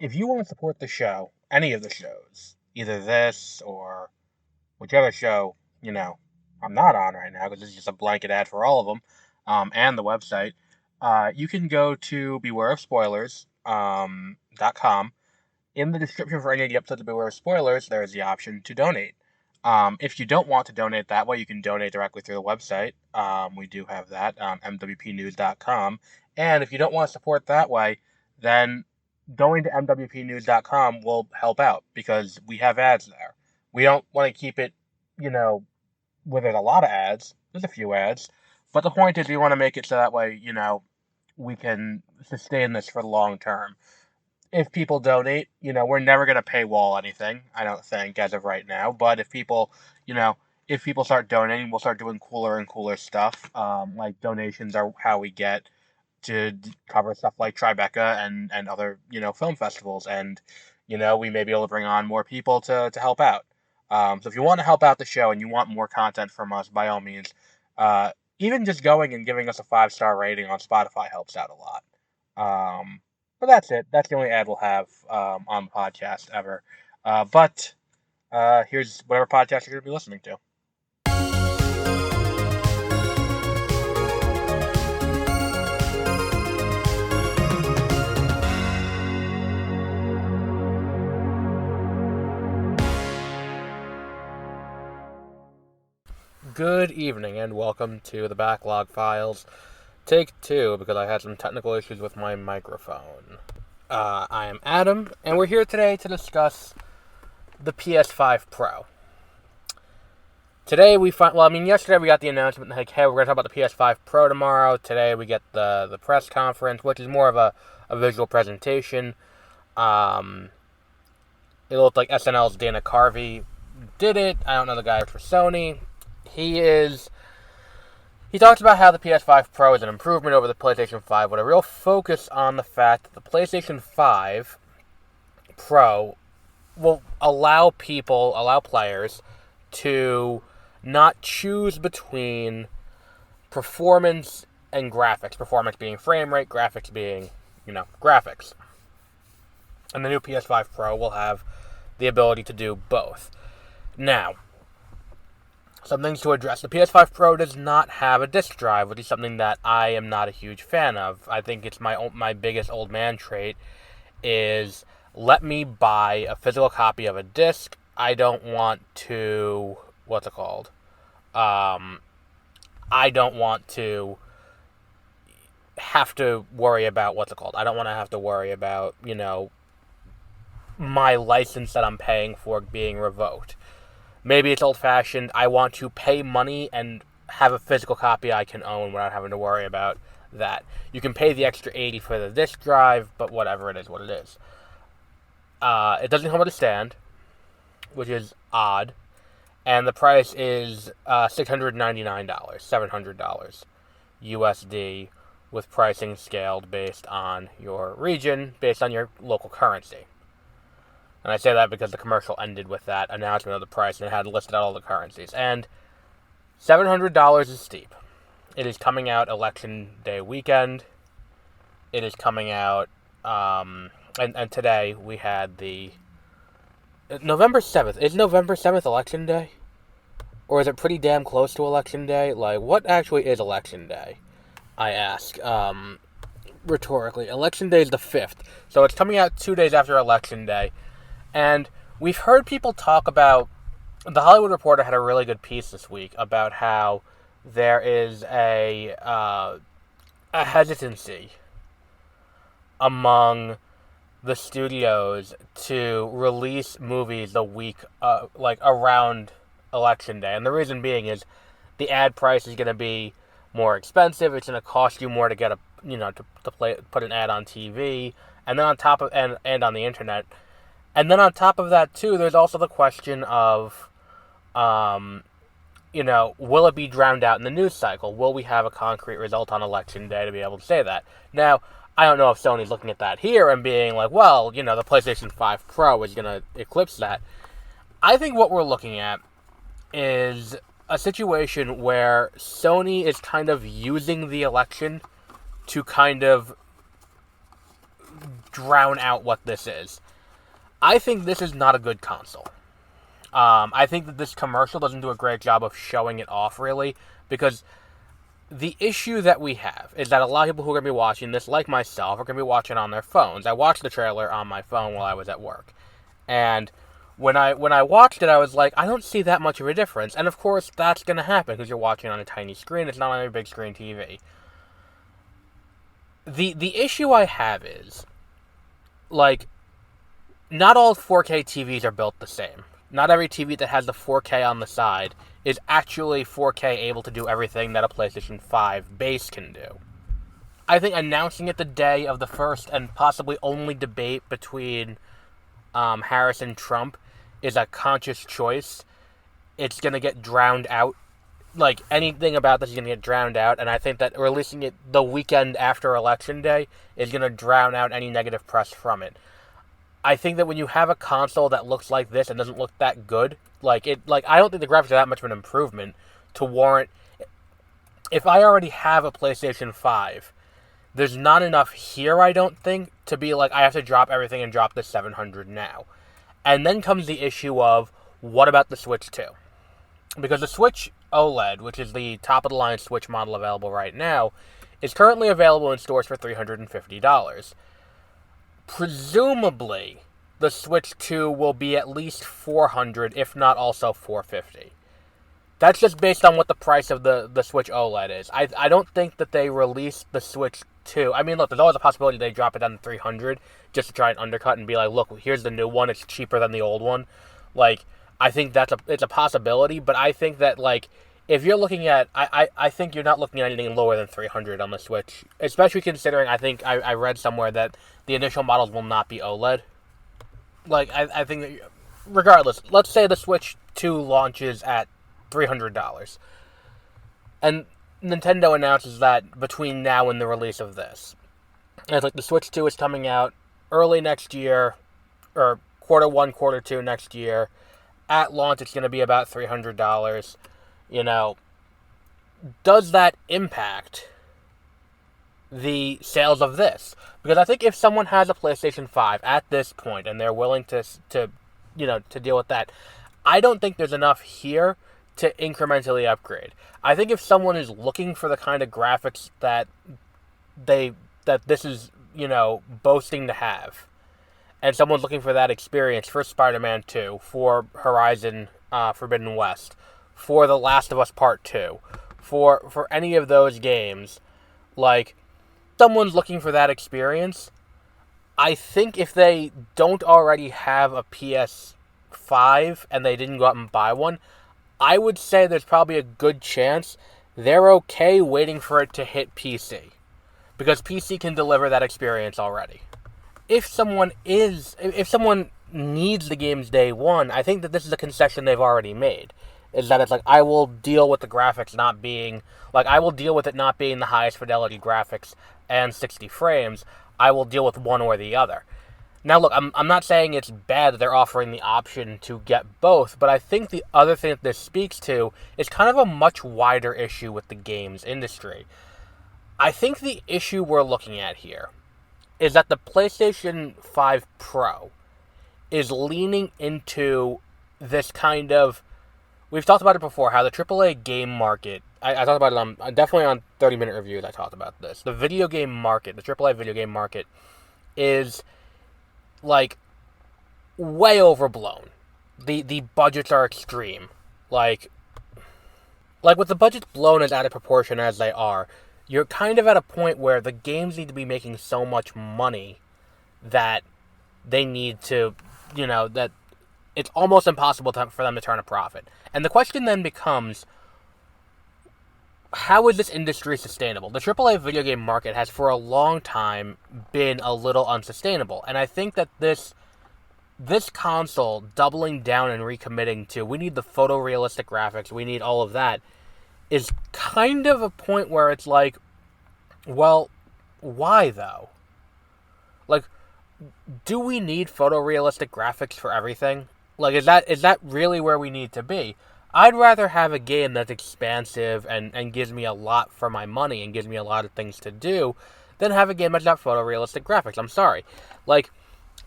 if you want to support the show, any of the shows, either this or whichever show, I'm not on right now because this is just a blanket ad for all of them, and the website, you can go to bewareofspoilers.com. In the description for any of the episodes of Beware of Spoilers, there is the option to donate. If you don't want to donate that way, you can donate directly through the website. We do have that, mwpnews.com. And if you don't want to support that way, then going to mwpnews.com will help out because we have ads there. We don't want to keep it, where there's a lot of ads. There's a few ads. But the point is we want to make it so that way, we can sustain this for the long term. If people donate, we're never going to paywall anything, I don't think, as of right now. But if people, if people start donating, we'll start doing cooler and cooler stuff. Like donations are how we get to cover stuff like Tribeca and other, film festivals. And, we may be able to bring on more people to help out. So if you want to help out the show and you want more content from us, by all means, even just going and giving us a 5-star rating on Spotify helps out a lot. But that's it. That's the only ad we'll have on the podcast ever. But here's whatever podcast you're going to be listening to. Good evening and welcome to the Backlog Files. Take 2, because I had some technical issues with my microphone. I am Adam, and we're here today to discuss the PS5 Pro. Today yesterday we got the announcement, like, hey, we're going to talk about the PS5 Pro tomorrow. Today we get the press conference, which is more of a visual presentation. It looked like SNL's Dana Carvey did it. I don't know the guy for Sony. He talks about how the PS5 Pro is an improvement over the PlayStation 5 with a real focus on the fact that the PlayStation 5 Pro will allow players to not choose between performance and graphics. Performance being frame rate, graphics being, graphics. And the new PS5 Pro will have the ability to do both. Now, some things to address. The PS5 Pro does not have a disc drive, which is something that I am not a huge fan of. I think it's my biggest old man trait is let me buy a physical copy of a disc. I don't want to, I don't want to have to worry about, I don't want to have to worry about, my license that I'm paying for being revoked. Maybe it's old-fashioned. I want to pay money and have a physical copy I can own without having to worry about that. You can pay the extra $80 for the disc drive, but whatever, it is what it is. It doesn't come with a stand, which is odd, and the price is $699, $700 USD, with pricing scaled based on your region, based on your local currency. And I say that because the commercial ended with that announcement of the price and it had listed out all the currencies. And $700 is steep. It is coming out Election Day weekend. It is coming out, and today we had the November 7th. Is November 7th Election Day? Or is it pretty damn close to Election Day? Like, what actually is Election Day? I ask, rhetorically. Election Day is the 5th. So it's coming out 2 days after Election Day. And we've heard people talk about, The Hollywood Reporter had a really good piece this week about how there is a hesitancy among the studios to release movies the week, around Election Day. And the reason being is the ad price is going to be more expensive. It's going to cost you more to get put an ad on TV, and then on top of, and on the internet. And then on top of that, too, there's also the question of, will it be drowned out in the news cycle? Will we have a concrete result on Election Day to be able to say that? Now, I don't know if Sony's looking at that here and being like, well, the PlayStation 5 Pro is going to eclipse that. I think what we're looking at is a situation where Sony is kind of using the election to kind of drown out what this is. I think this is not a good console. I think that this commercial doesn't do a great job of showing it off, really, because the issue that we have is that a lot of people who are going to be watching this, like myself, are going to be watching on their phones. I watched the trailer on my phone while I was at work. And when I watched it, I was like, I don't see that much of a difference. And of course, that's going to happen because you're watching on a tiny screen. It's not on a big screen TV. The issue I have is, like, not all 4K TVs are built the same. Not every TV that has the 4K on the side is actually 4K able to do everything that a PlayStation 5 base can do. I think announcing it the day of the first and possibly only debate between Harris and Trump is a conscious choice. It's going to get drowned out. Like, anything about this is going to get drowned out, and I think that releasing it the weekend after Election Day is going to drown out any negative press from it. I think that when you have a console that looks like this and doesn't look that good, I don't think the graphics are that much of an improvement to warrant. If I already have a PlayStation 5, there's not enough here, I don't think, to be like, I have to drop everything and drop this $700 now. And then comes the issue of, what about the Switch 2? Because the Switch OLED, which is the top-of-the-line Switch model available right now, is currently available in stores for $350. Presumably, the Switch 2 will be at least $400, if not also $450. That's just based on what the price of the Switch OLED is. I don't think that they released the Switch 2. I mean, look, there's always a possibility they drop it down to $300 just to try and undercut and be like, look, here's the new one. It's cheaper than the old one. Like, I think it's a possibility, but I think that, like, if you're looking at, I think you're not looking at anything lower than $300 on the Switch, especially considering I think I read somewhere that the initial models will not be OLED. Like, I think that, regardless, let's say the Switch 2 launches at $300, and Nintendo announces that between now and the release of this, and it's like the Switch 2 is coming out early next year, or quarter 1, quarter 2 next year. At launch, it's going to be about $300. You know, does that impact the sales of this? Because I think if someone has a PlayStation 5 at this point and they're willing to deal with that, I don't think there's enough here to incrementally upgrade. I think if someone is looking for the kind of graphics that this is, boasting to have, and someone's looking for that experience for Spider-Man 2, for Horizon Forbidden West, for The Last of Us Part 2, for any of those games, like, someone's looking for that experience, I think if they don't already have a PS5 and they didn't go out and buy one, I would say there's probably a good chance they're okay waiting for it to hit PC. Because PC can deliver that experience already. If someone needs the games day one, I think that this is a concession they've already made. Is that it's like, I will deal with the graphics not being, I will deal with it not being the highest fidelity graphics and 60 frames. I will deal with one or the other. Now look, I'm not saying it's bad that they're offering the option to get both, but I think the other thing that this speaks to is kind of a much wider issue with the games industry. I think the issue we're looking at here is that the PlayStation 5 Pro is leaning into this kind of, we've talked about it before, how the AAA game market, I talked about it definitely on 30-minute reviews, I talked about this. The video game market, the AAA video game market, is, way overblown. The budgets are extreme. With the budgets blown as out of proportion as they are, you're kind of at a point where the games need to be making so much money that they need to, that it's almost impossible for them to turn a profit. And the question then becomes, how is this industry sustainable? The AAA video game market has for a long time been a little unsustainable. And I think that this console doubling down and recommitting to, we need the photorealistic graphics, we need all of that, is kind of a point where it's like, well, why though? Do we need photorealistic graphics for everything? Is that really where we need to be? I'd rather have a game that's expansive and gives me a lot for my money and gives me a lot of things to do than have a game that's got photorealistic graphics. I'm sorry. Like,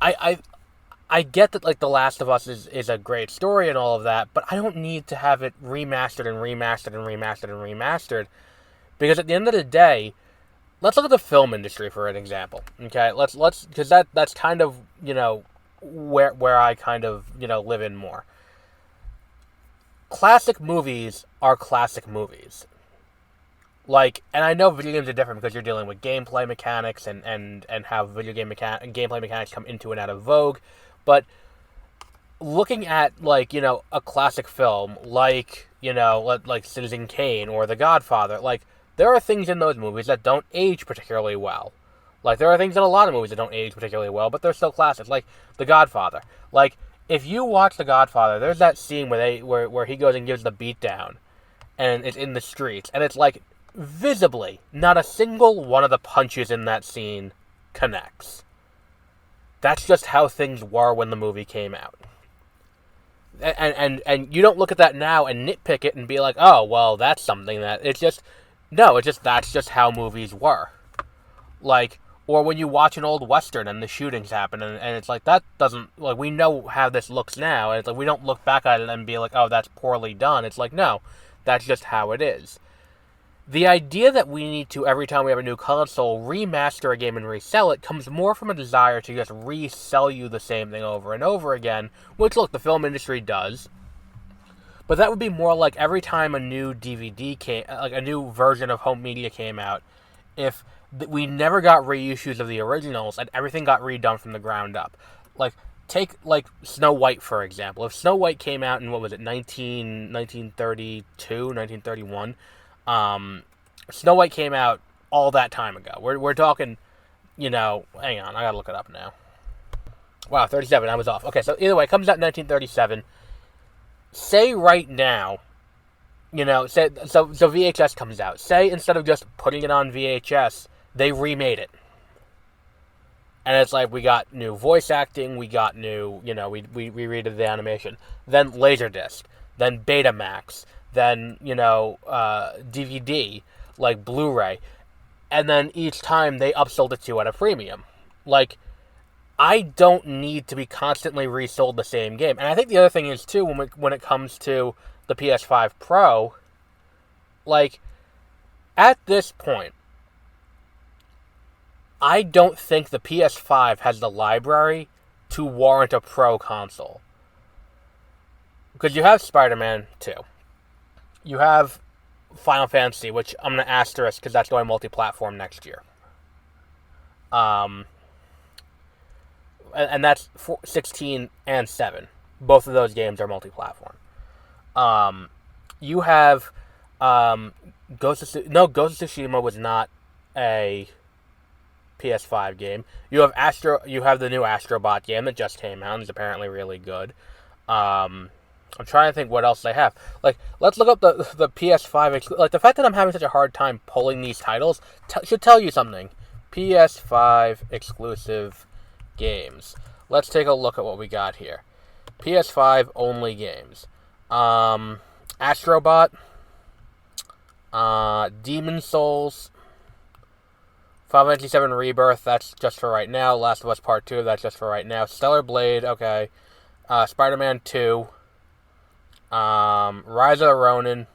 I get that, like, The Last of Us is a great story and all of that, but I don't need to have it remastered and remastered and remastered and remastered, because at the end of the day, let's look at the film industry for an example, okay? Let's because that's kind of, where I kind of, live in more. Classic movies are classic movies. Like, and I know video games are different because you're dealing with gameplay mechanics and how gameplay mechanics come into and out of vogue, but looking at, like, a classic film like, like Citizen Kane or The Godfather, like, there are things in those movies that don't age particularly well. Like, there are things in a lot of movies that don't age particularly well, but they're still classics. Like The Godfather. Like, if you watch The Godfather, there's that scene where he goes and gives the beatdown, and it's in the streets, and it's like, visibly, not a single one of the punches in that scene connects. That's just how things were when the movie came out. And you don't look at that now and nitpick it and be like, oh, well, that's something that... It's just... No, that's just how movies were. Like, or when you watch an old Western and the shootings happen, and it's like, that doesn't... Like, we know how this looks now, and it's like, we don't look back at it and be like, oh, that's poorly done. It's like, no, that's just how it is. The idea that we need to, every time we have a new console, remaster a game and resell it comes more from a desire to just resell you the same thing over and over again, which, look, the film industry does. But that would be more like every time a new DVD came, like a new version of home media came out, if we never got reissues of the originals and everything got redone from the ground up. Like, take, like, Snow White, for example. If Snow White came out in, 1932, 1931... Snow White came out all that time ago. We're talking, hang on, I gotta look it up now. Wow, 37, I was off. Okay, so either way, it comes out in 1937. Say right now, so VHS comes out. Say instead of just putting it on VHS, they remade it. And it's like, we got new voice acting, we got new, we redid the animation. Then Laserdisc, then Betamax, then, DVD, like Blu-ray, and then each time they upsold it to you at a premium. Like, I don't need to be constantly resold the same game. And I think the other thing is, too, when it comes to the PS5 Pro, like, at this point, I don't think the PS5 has the library to warrant a Pro console. Because you have Spider-Man 2. You have Final Fantasy, which I'm going to asterisk because that's going multi-platform next year. And that's 16 and 7. Both of those games are multi-platform. You have Ghost of Tsushima was not a PS5 game. You have the new Astrobot game that just came out and is apparently really good. I'm trying to think what else they have. Like, let's look up the PS5. Like, the fact that I'm having such a hard time pulling these titles should tell you something. PS5 exclusive games. Let's take a look at what we got here. PS5 only games. Astrobot. Demon Souls. Final Fantasy VII Rebirth, that's just for right now. Last of Us Part 2, that's just for right now. Stellar Blade, okay. Spider-Man 2. Rise of the Ronin,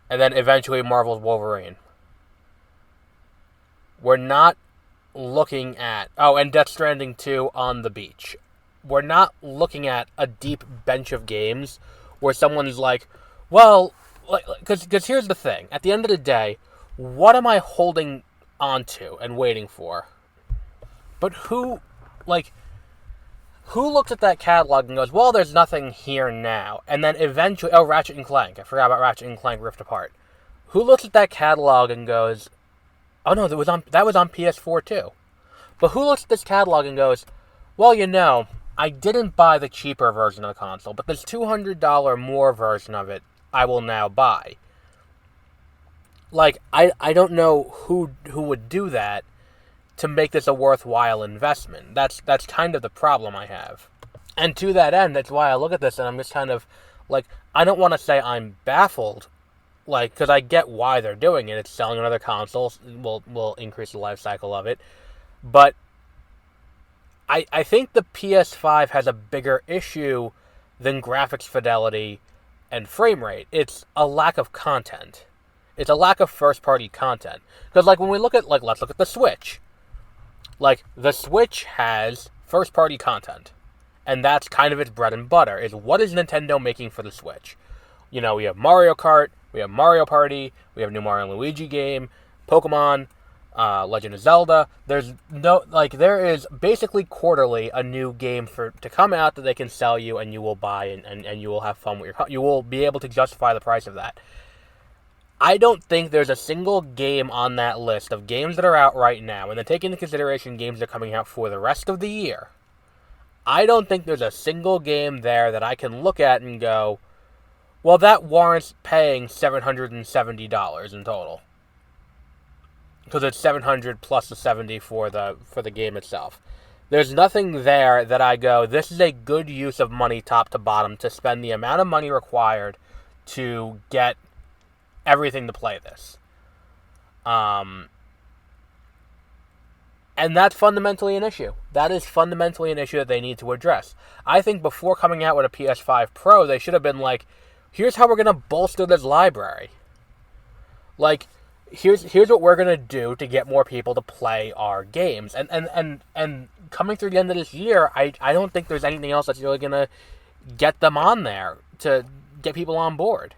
and then eventually Marvel's Wolverine. We're not looking at... Oh, and Death Stranding 2 on the beach. We're not looking at a deep bench of games where someone's like, well... Because here's the thing. At the end of the day, what am I holding onto and waiting for? But who looks at that catalog and goes, well, there's nothing here now. And then eventually... Oh, Ratchet & Clank. I forgot about Ratchet & Clank Rift Apart. Who looks at that catalog and goes... Oh, no, that was on PS4, too. But who looks at this catalog and goes, well, I didn't buy the cheaper version of the console, but this $200 more version of it I will now buy. Like, I don't know who would do that to make this a worthwhile investment. That's kind of the problem I have. And to that end, that's why I look at this and I'm just kind of, like, I don't want to say I'm baffled Like, because I get why they're doing it. It's selling another console. Will increase the life cycle of it. But I think the PS5 has a bigger issue than graphics fidelity and frame rate. It's a lack of content. It's a lack of first-party content. Because, like, when we look at, like, let's look at the Switch. Like, the Switch has first-party content. And that's kind of its bread and butter, is what is Nintendo making for the Switch? You know, we have Mario Kart, we have Mario Party, we have a new Mario and Luigi game, Pokemon, Legend of Zelda. There is basically quarterly a new game to come out that they can sell you and you will buy and you will have fun with you will be able to justify the price of that. I don't think there's a single game on that list of games that are out right now, and then take into consideration games that are coming out for the rest of the year. I don't think there's a single game there that I can look at and go, well, that warrants paying $770 in total. Because it's $700 plus the $70 for the game itself. There's nothing there that I go, this is a good use of money top to bottom to spend the amount of money required to get everything to play this. And that's fundamentally an issue. That is fundamentally an issue that they need to address. I think before coming out with a PS5 Pro, they should have been like, here's how we're going to bolster this library. Like, here's what we're going to do to get more people to play our games. And coming through the end of this year, I don't think there's anything else that's really going to get them on there to get people on board.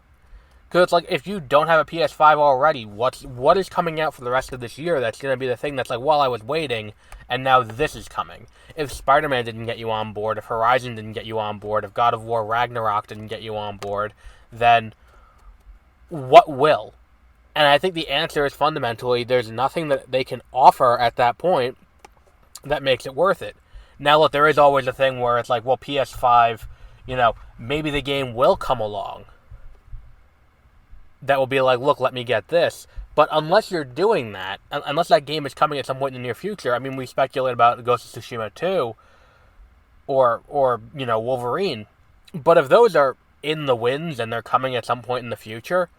Because it's like, if you don't have a PS5 already, what is coming out for the rest of this year that's going to be the thing that's like, well, I was waiting, and now this is coming. If Spider-Man didn't get you on board, if Horizon didn't get you on board, if God of War Ragnarok didn't get you on board, then what will? And I think the answer is fundamentally, there's nothing that they can offer at that point that makes it worth it. Now, look, there is always a thing where it's like, well, PS5, maybe the game will come along that will be like, look, let me get this. But unless you're doing that, unless that game is coming at some point in the near future, I mean, we speculate about Ghost of Tsushima 2 or Wolverine. But if those are in the winds and they're coming at some point in the future,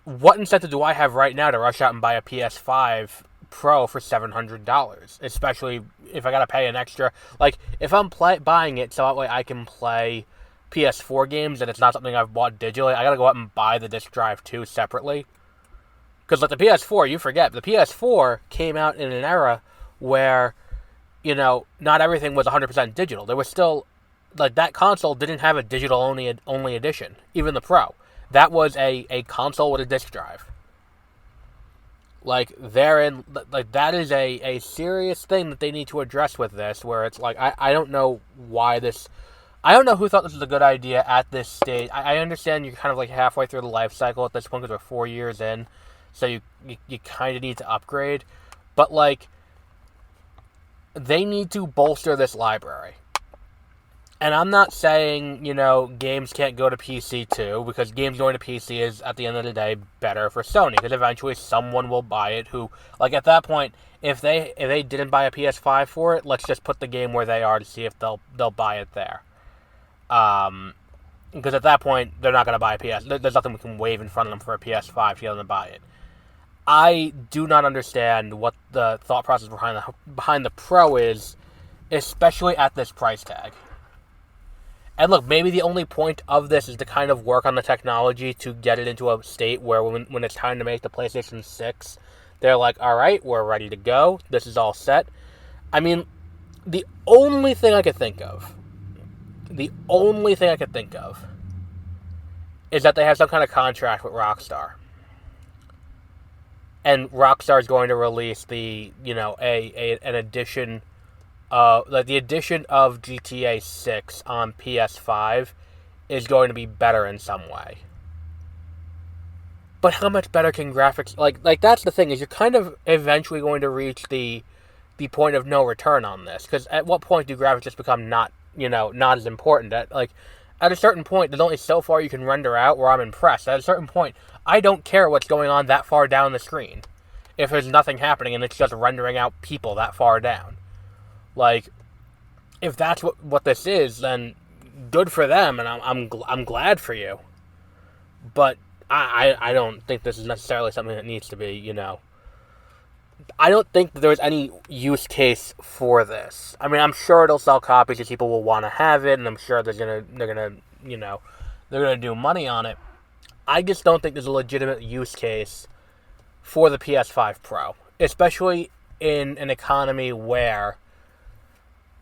what incentive do I have right now to rush out and buy a PS5 Pro for $700? Especially if I got to pay an extra. Like, if I'm buying it so that way I can play PS4 games and it's not something I've bought digitally, I gotta go out and buy the disc drive too separately. Because like the PS4, you forget, the PS4 came out in an era where, not everything was 100% digital. There was still, like, that console didn't have a digital only edition, even the Pro. That was a console with a disc drive. Like, that is a serious thing that they need to address with this, where it's like, I don't know why this... I don't know who thought this was a good idea at this stage. I understand you're kind of like halfway through the life cycle at this point because we're 4 years in, so you kind of need to upgrade. But, like, they need to bolster this library. And I'm not saying, games can't go to PC too, because games going to PC is, at the end of the day, better for Sony, because eventually someone will buy it who, like, at that point, if they didn't buy a PS5 for it, let's just put the game where they are to see if they'll buy it there. Because at that point, they're not going to buy a PS. There's nothing we can wave in front of them for a PS5 to get them to buy it. I do not understand what the thought process behind the Pro is, especially at this price tag. And look, maybe the only point of this is to kind of work on the technology to get it into a state where when it's time to make the PlayStation 6, they're like, all right, we're ready to go. This is all set. I mean, the only thing I could think of is that they have some kind of contract with Rockstar. And Rockstar is going to release the, an edition, the edition of GTA 6 on PS5 is going to be better in some way. But how much better can graphics... Like that's the thing, is you're kind of eventually going to reach the point of no return on this. Because at what point do graphics just become not as important? At a certain point, there's only so far you can render out where I'm impressed. At a certain point, I don't care what's going on that far down the screen. If there's nothing happening and it's just rendering out people that far down. Like, if that's what this is, then good for them, and I'm glad for you. But I don't think this is necessarily something that needs to be, I don't think that there's any use case for this. I mean, I'm sure it'll sell copies because people will want to have it, and I'm sure they're gonna do money on it. I just don't think there's a legitimate use case for the PS5 Pro, especially in an economy where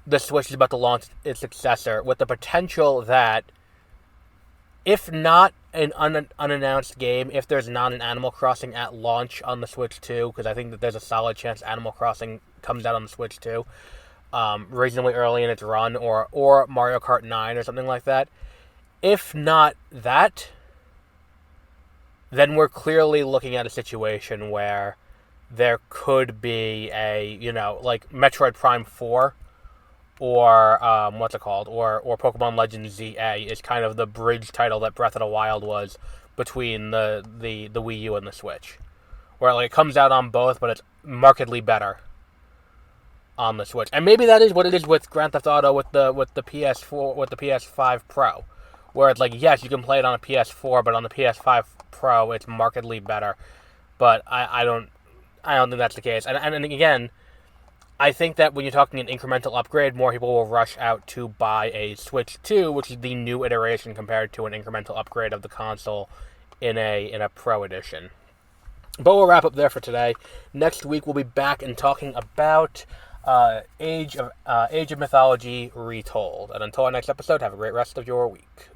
the Switch is about to launch its successor, with the potential that, if not an unannounced game, if there's not an Animal Crossing at launch on the Switch 2, because I think that there's a solid chance Animal Crossing comes out on the Switch 2, reasonably early in its run, or Mario Kart 9 or something like that. If not that, then we're clearly looking at a situation where there could be like Metroid Prime 4, or what's it called, or Pokemon Legends ZA is kind of the bridge title that Breath of the Wild was between the Wii U and the Switch, where like it comes out on both, but it's markedly better on the Switch. And maybe that is what it is with Grand Theft Auto with the PS4 with the PS5 Pro, where it's like, yes, you can play it on a PS4, but on the PS5 Pro it's markedly better. But I don't think that's the case. And again, I think that when you're talking an incremental upgrade, more people will rush out to buy a Switch 2, which is the new iteration compared to an incremental upgrade of the console in a Pro edition. But we'll wrap up there for today. Next week we'll be back and talking about Age of Mythology Retold. And until our next episode, have a great rest of your week.